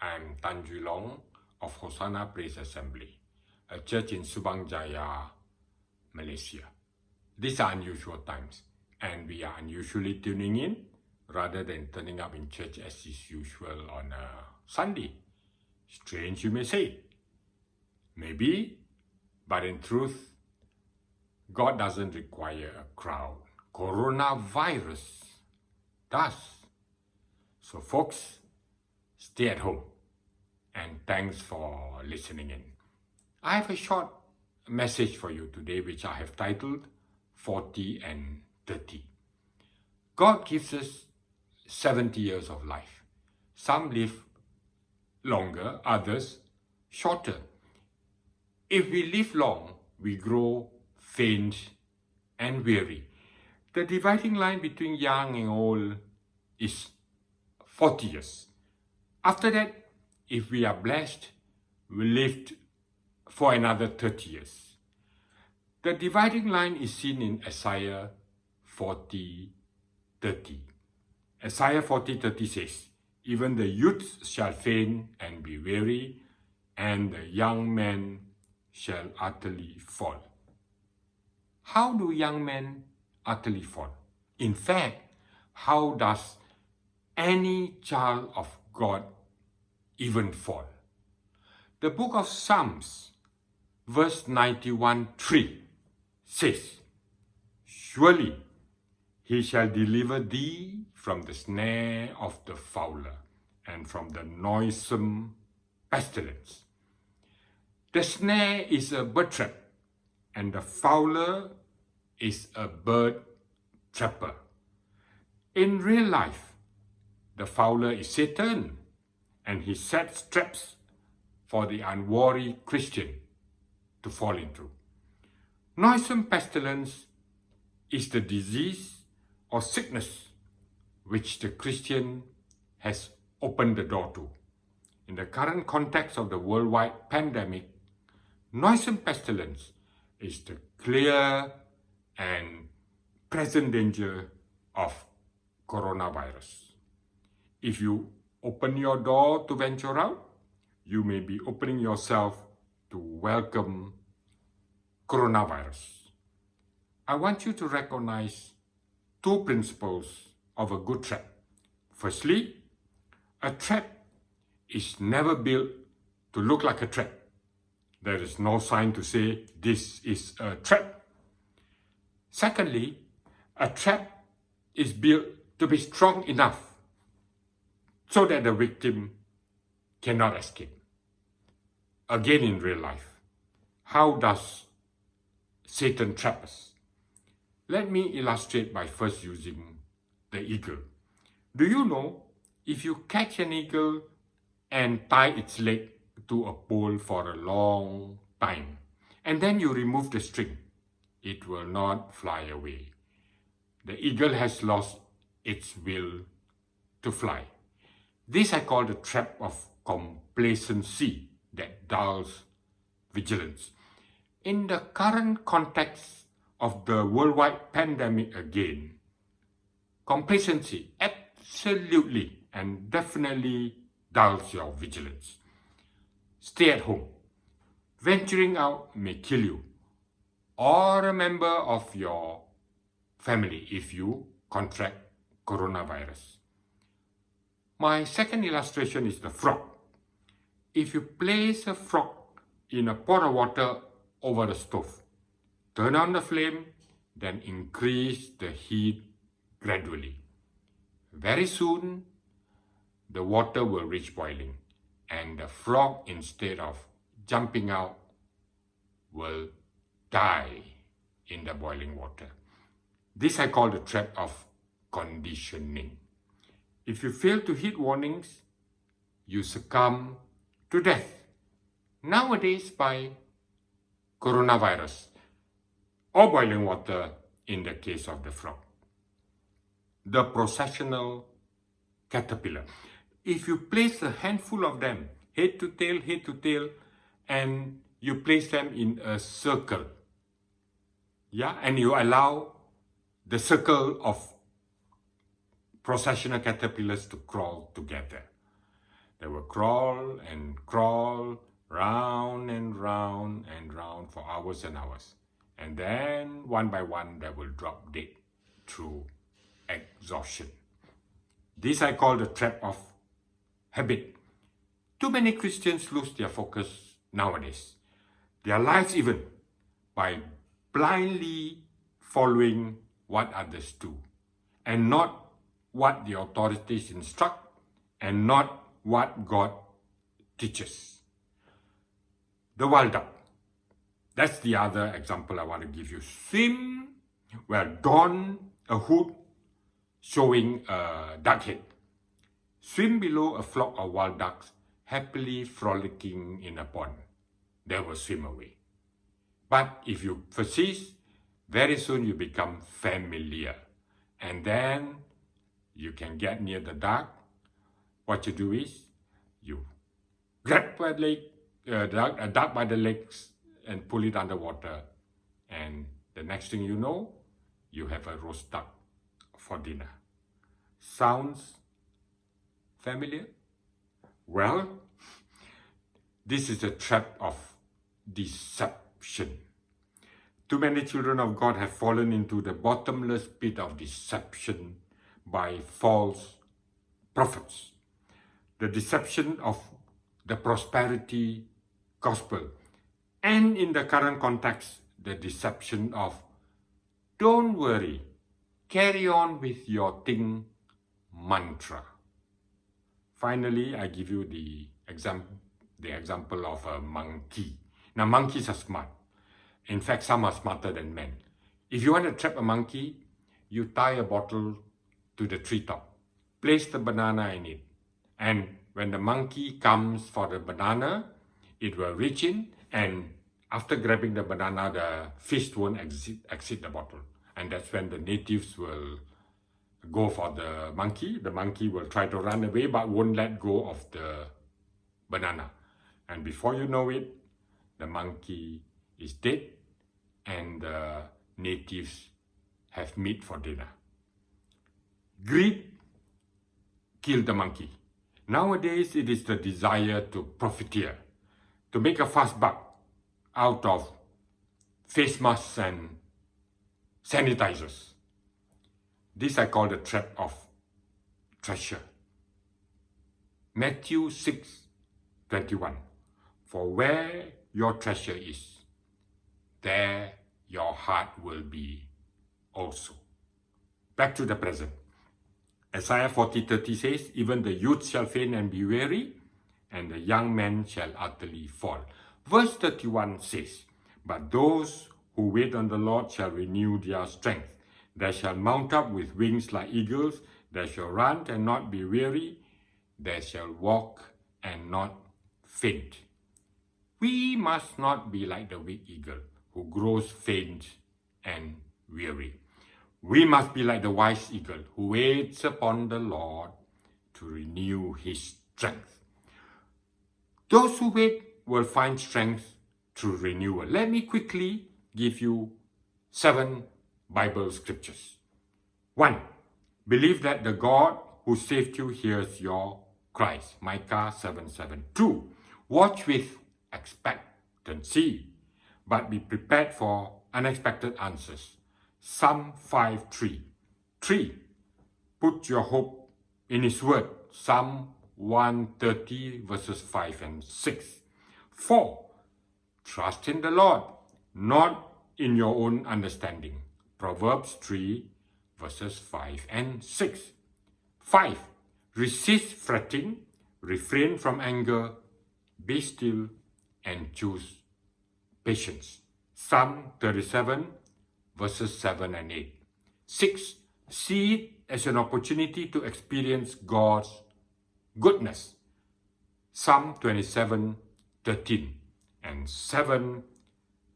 I'm Tan Long of Hosanna Praise Assembly, a church in Subang, Jaya, Malaysia. These are unusual times, and we are unusually tuning in rather than turning up in church as is usual on a Sunday. Strange, you may say. Maybe, but in truth, God doesn't require a crowd. Coronavirus does. So folks, stay at home, and thanks for listening in. I have a short message for you today which I have titled 40 and 30. God gives us 70 years of life. Some live longer, others shorter. If we live long, we grow faint and weary. The dividing line between young and old is 40 years. After that, if we are blessed, we lived for another 30 years. The dividing line is seen in Isaiah 40:30. Isaiah 40:30 says, "Even the youths shall faint and be weary, and the young men shall utterly fall." How do young men utterly fall? In fact, how does any child of God even fall? The book of Psalms, verse 91:3 says, "Surely he shall deliver thee from the snare of the fowler and from the noisome pestilence." The snare is a bird trap, and the fowler is a bird trapper. In real life, the fowler is Satan, and he sets traps for the unwary Christian to fall into. Noisome pestilence is the disease or sickness which the Christian has opened the door to. In the current context of the worldwide pandemic, noisome pestilence is the clear and present danger of coronavirus. If you open your door to venture out, you may be opening yourself to welcome coronavirus. I want you to recognize two principles of a good trap. Firstly, a trap is never built to look like a trap. There is no sign to say this is a trap. Secondly, a trap is built to be strong enough so that the victim cannot escape. Again, in real life, how does Satan trap us? Let me illustrate by first using the eagle. Do you know, if you catch an eagle and tie its leg to a pole for a long time, and then you remove the string, it will not fly away. The eagle has lost its will to fly. This I call the trap of complacency that dulls vigilance. In the current context of the worldwide pandemic again, complacency absolutely and definitely dulls your vigilance. Stay at home. Venturing out may kill you or a member of your family if you contract coronavirus. My second illustration is the frog. If you place a frog in a pot of water over the stove, turn on the flame, then increase the heat gradually. Very soon, the water will reach boiling, and the frog, instead of jumping out, will die in the boiling water. This I call the trap of conditioning. If you fail to heed warnings, you succumb to death. Nowadays, by coronavirus or boiling water in the case of the frog. The processional caterpillar. If you place a handful of them, head to tail, and you place them in a circle, and you allow the circle of processional caterpillars to crawl together. They will crawl and crawl round and round and round for hours and hours. And then one by one, they will drop dead through exhaustion. This I call the trap of habit. Too many Christians lose their focus nowadays, their lives even, by blindly following what others do, and not what the authorities instruct, and not what God teaches. The wild duck. That's the other example I want to give you. Swim, don a hood showing a duck head. Swim below a flock of wild ducks happily frolicking in a pond. They will swim away. But if you persist, very soon you become familiar. And then you can get near the duck. What you do is, you grab a duck by the legs and pull it underwater. And the next thing you know, you have a roast duck for dinner. Sounds familiar? Well, this is a trap of deception. Too many children of God have fallen into the bottomless pit of deception by false prophets. The deception of the prosperity gospel, and in the current context, the deception of don't worry, carry on with your thing mantra. Finally, I give you the example of a monkey. Now, monkeys are smart. In fact, some are smarter than men. If you want to trap a monkey, you tie a bottle to the treetop, place the banana in it, and when the monkey comes for the banana, it will reach in, and after grabbing the banana, the fist won't exit the bottle. And that's when the natives will go for the monkey. The monkey will try to run away but won't let go of the banana. And before you know it, the monkey is dead and the natives have meat for dinner. Greed killed the monkey. Nowadays, it is the desire to profiteer, to make a fast buck out of face masks and sanitizers. This I call the trap of treasure. Matthew 6:21. For where your treasure is, there your heart will be also. Back to the present. Isaiah 40:30 says, even the youth shall faint and be weary, and the young man shall utterly fall. Verse 31 says, but those who wait on the Lord shall renew their strength. They shall mount up with wings like eagles. They shall run and not be weary. They shall walk and not faint. We must not be like the weak eagle who grows faint and weary. We must be like the wise eagle who waits upon the Lord to renew his strength. Those who wait will find strength through renewal. Let me quickly give you 7 Bible scriptures. 1. Believe that the God who saved you hears your cries. Micah 7:7. 2. Watch with expectancy, but be prepared for unexpected answers. Psalm 5:3. 3. Put your hope in his word. Psalm 130 verses 5 and 6. 4. Trust in the Lord, not in your own understanding. Proverbs 3 verses 5 and 6. 5. Resist fretting, refrain from anger, be still, and choose patience. Psalm 37 verses 7 and 8. 6. See it as an opportunity to experience God's goodness. Psalm 27:13. And 7.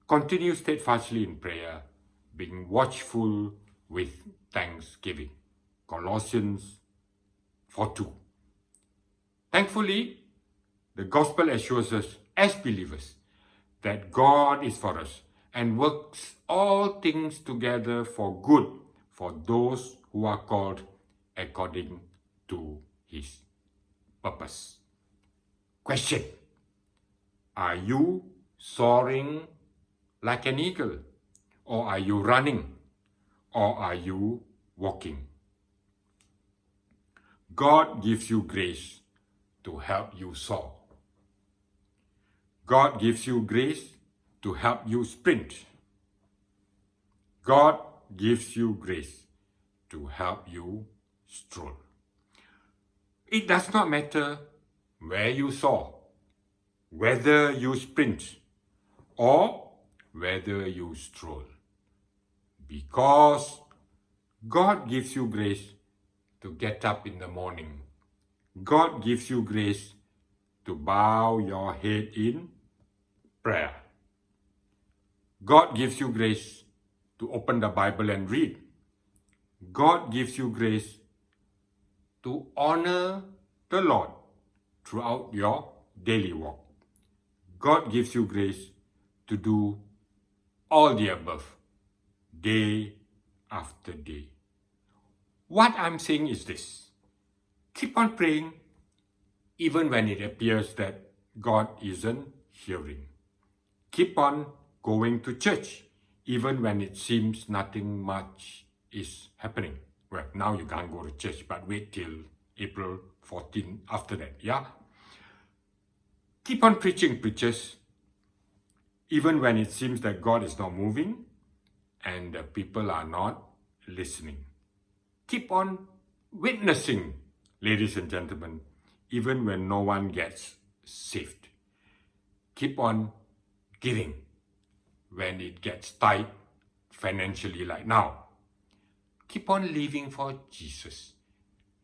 Continue steadfastly in prayer, being watchful with thanksgiving. Colossians 4:2. Thankfully, the gospel assures us as believers that God is for us and works all things together for good for those who are called according to his purpose. Question: are you soaring like an eagle? Or are you running? Or are you walking? God gives you grace to help you soar. God gives you grace to help you sprint. God gives you grace to help you stroll. It does not matter where you soar, whether you sprint, or whether you stroll, because God gives you grace to get up in the morning. God gives you grace to bow your head in prayer. God gives you grace to open the Bible and read. God gives you grace to honor the Lord throughout your daily walk. God gives you grace to do all the above, day after day. What I'm saying is this: keep on praying even when it appears that God isn't hearing. Keep on going to church even when it seems nothing much is happening. Well, now you can't go to church, but wait till April 14 after that, yeah? Keep on preaching, preachers, even when it seems that God is not moving and the people are not listening. Keep on witnessing, ladies and gentlemen, even when no one gets saved. Keep on giving when it gets tight financially like now. Keep on living for Jesus,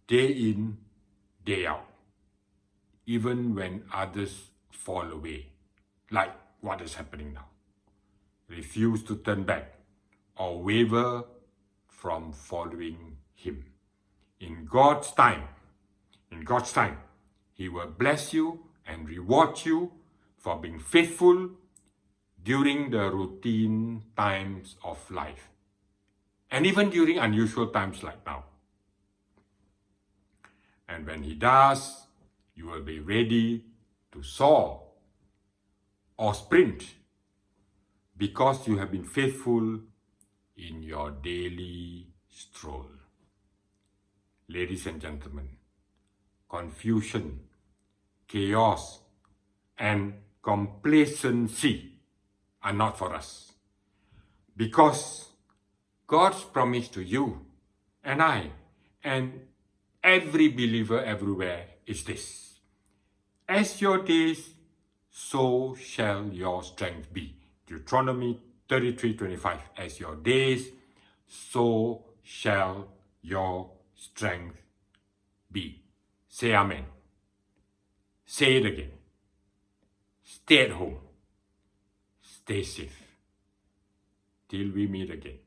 day in, day out, even when others fall away, like what is happening now. Refuse to turn back or waver from following Him. In God's time, He will bless you and reward you for being faithful during the routine times of life, and even during unusual times like now. And when He does, you will be ready to soar or sprint because you have been faithful in your daily stroll. Ladies and gentlemen, confusion, chaos, and complacency are not for us, because God's promise to you and I and every believer everywhere is this: as your days, so shall your strength be. Deuteronomy 33:25. As your days, so shall your strength be. Say amen. Say it again. Stay at home. Stay safe. Till we meet again.